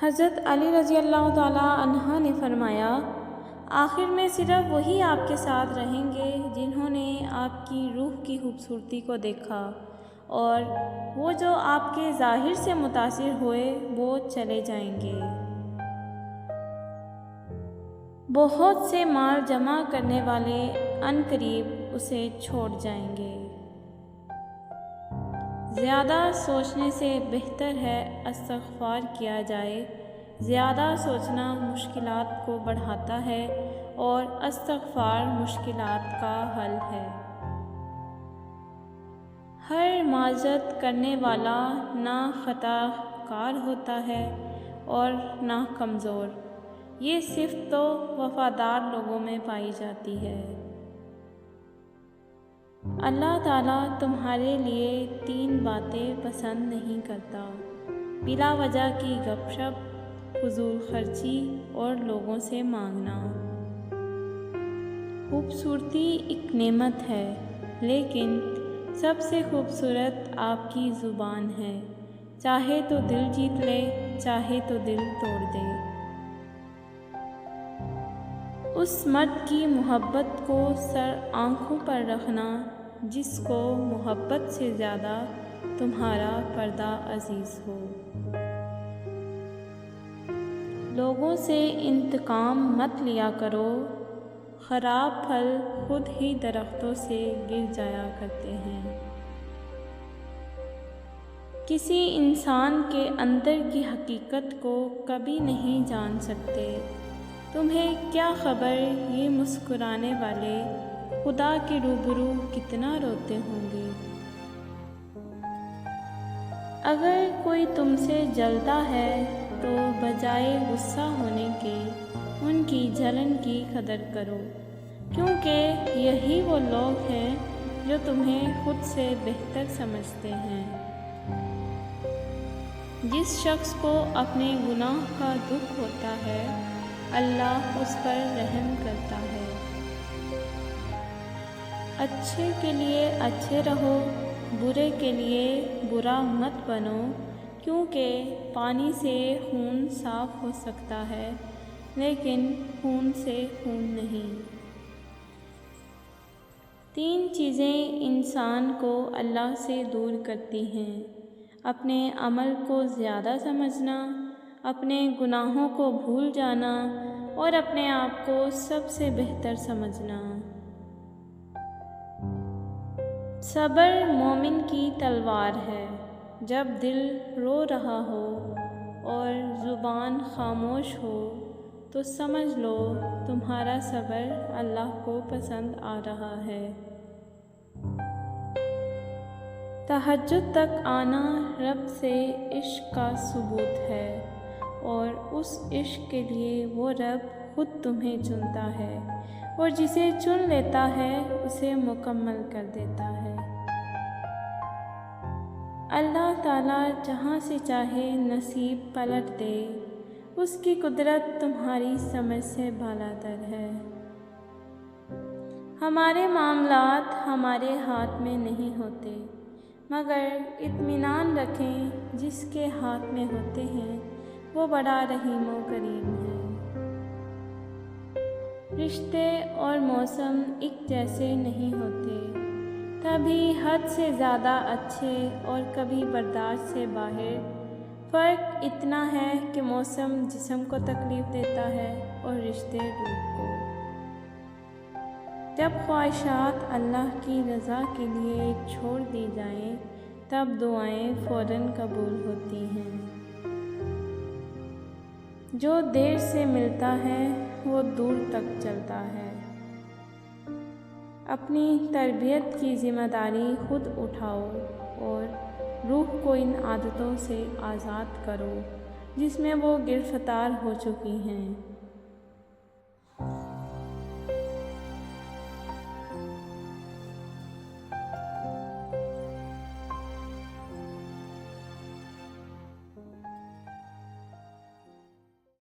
حضرت علی رضی اللہ تعالیٰ عنہ نے فرمایا، آخر میں صرف وہی آپ کے ساتھ رہیں گے جنہوں نے آپ کی روح کی خوبصورتی کو دیکھا، اور وہ جو آپ کے ظاہر سے متاثر ہوئے وہ چلے جائیں گے۔ بہت سے مال جمع کرنے والے عنقریب اسے چھوڑ جائیں گے۔ زیادہ سوچنے سے بہتر ہے استغفار کیا جائے۔ زیادہ سوچنا مشکلات کو بڑھاتا ہے اور استغفار مشکلات کا حل ہے۔ ہر معذرت کرنے والا نہ خطا کار ہوتا ہے اور نہ کمزور، یہ صفت تو وفادار لوگوں میں پائی جاتی ہے۔ اللہ تعالیٰ تمہارے لیے 3 باتیں پسند نہیں کرتا: بلا وجہ کی گپ شپ، فضول خرچی اور لوگوں سے مانگنا۔ خوبصورتی ایک نعمت ہے، لیکن سب سے خوبصورت آپ کی زبان ہے، چاہے تو دل جیت لے، چاہے تو دل توڑ دے۔ اس مرد کی محبت کو سر آنکھوں پر رکھنا جس کو محبت سے زیادہ تمہارا پردہ عزیز ہو۔ لوگوں سے انتقام مت لیا کرو، خراب پھل خود ہی درختوں سے گر جایا کرتے ہیں۔ کسی انسان کے اندر کی حقیقت کو کبھی نہیں جان سکتے۔ تمہیں کیا خبر یہ مسکرانے والے خدا کے روبرو کتنا روتے ہوں گے۔ اگر کوئی تم سے جلتا ہے تو بجائے غصہ ہونے کے ان کی جلن کی قدر کرو، کیونکہ یہی وہ لوگ ہیں جو تمہیں خود سے بہتر سمجھتے ہیں۔ جس شخص کو اپنے گناہ کا دکھ ہوتا ہے، اللہ اس پر رحم کرتا ہے۔ اچھے کے لیے اچھے رہو، برے کے لیے برا مت بنو، کیونکہ پانی سے خون صاف ہو سکتا ہے لیکن خون سے خون نہیں۔ 3 چیزیں انسان کو اللہ سے دور کرتی ہیں: اپنے عمل کو زیادہ سمجھنا، اپنے گناہوں کو بھول جانا اور اپنے آپ کو سب سے بہتر سمجھنا۔ صبر مومن کی تلوار ہے۔ جب دل رو رہا ہو اور زبان خاموش ہو تو سمجھ لو تمہارا صبر اللہ کو پسند آ رہا ہے۔ تہجد تک آنا رب سے عشق کا ثبوت ہے، اور اس عشق کے لیے وہ رب خود تمہیں چنتا ہے، اور جسے چن لیتا ہے اسے مکمل کر دیتا ہے۔ اللہ تعالیٰ جہاں سے چاہے نصیب پلٹ دے، اس کی قدرت تمہاری سمجھ سے بالاتر ہے۔ ہمارے معاملات ہمارے ہاتھ میں نہیں ہوتے، مگر اطمینان رکھیں جس کے ہاتھ میں ہوتے ہیں وہ بڑا رحیم و کریم ہے۔ رشتے اور موسم ایک جیسے نہیں ہوتے، کبھی حد سے زیادہ اچھے اور کبھی برداشت سے باہر۔ فرق اتنا ہے کہ موسم جسم کو تکلیف دیتا ہے اور رشتے روح کو۔ جب خواہشات اللہ کی رضا کے لیے چھوڑ دی جائیں تب دعائیں فوراً قبول ہوتی ہیں۔ جو دیر سے ملتا ہے وہ دور تک چلتا ہے۔ اپنی تربیت کی ذمہ داری خود اٹھاؤ اور روح کو ان عادتوں سے آزاد کرو جس میں وہ گرفتار ہو چکی ہیں۔